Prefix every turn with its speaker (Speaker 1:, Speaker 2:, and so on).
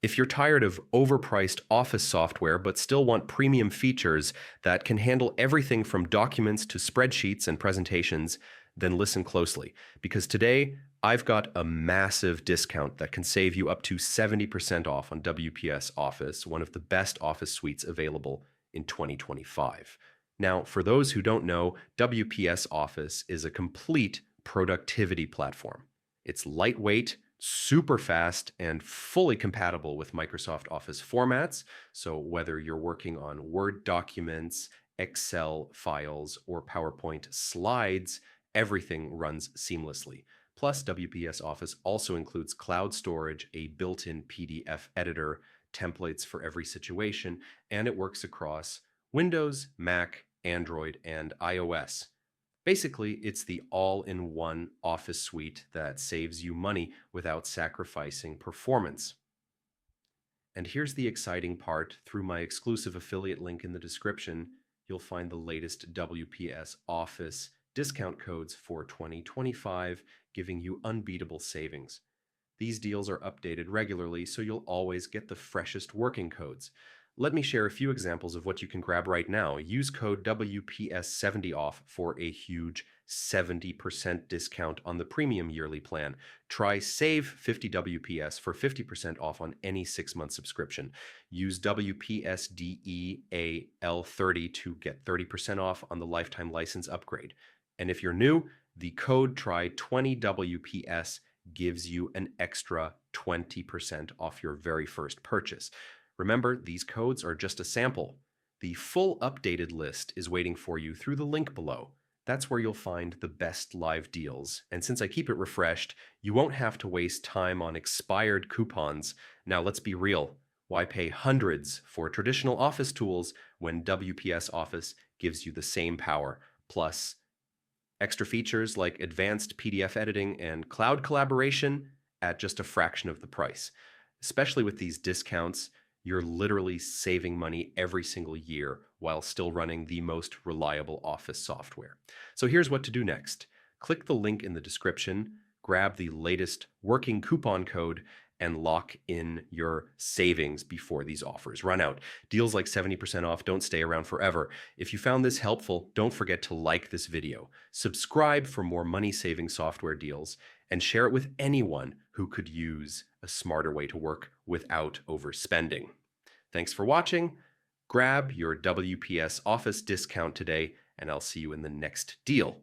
Speaker 1: If you're tired of overpriced office software but still want premium features that can handle everything from documents to spreadsheets and presentations, then listen closely. Because today, I've got a massive discount that can save you up to 70% off on WPS Office, one of the best office suites available in 2025. Now, for those who don't know, WPS Office is a complete productivity platform. It's lightweight, super fast, and fully compatible with Microsoft Office formats. So whether you're working on Word documents, Excel files, or PowerPoint slides, everything runs seamlessly. Plus, WPS Office also includes cloud storage, a built-in PDF editor, templates for every situation, and it works across Windows, Mac, Android, and iOS. Basically, it's the all-in-one Office suite that saves you money without sacrificing performance. And here's the exciting part. Through my exclusive affiliate link in the description, you'll find the latest WPS Office discount codes for 2025, giving you unbeatable savings. These deals are updated regularly, so you'll always get the freshest working codes. Let me share a few examples of what you can grab right now. Use code WPS70OFF for a huge 70% discount on the premium yearly plan. Try Save 50 WPS for 50% off on any 6-month subscription. Use WPSDEAL30 to get 30% off on the lifetime license upgrade. And if you're new, the code TRY20WPS gives you an extra 20% off your very first purchase. Remember, these codes are just a sample. The full updated list is waiting for you through the link below. That's where you'll find the best live deals. And since I keep it refreshed, you won't have to waste time on expired coupons. Now, let's be real. Why pay hundreds for traditional office tools when WPS Office gives you the same power? Plus, extra features like advanced PDF editing and cloud collaboration at just a fraction of the price. Especially with these discounts, you're literally saving money every single year while still running the most reliable office software. So here's what to do next. Click the link in the description, grab the latest working coupon code, and lock in your savings before these offers run out. Deals like 70% off don't stay around forever. If you found this helpful, don't forget to like this video, subscribe for more money-saving software deals, and share it with anyone who could use a smarter way to work without overspending. Thanks for watching. Grab your WPS Office discount today, and I'll see you in the next deal.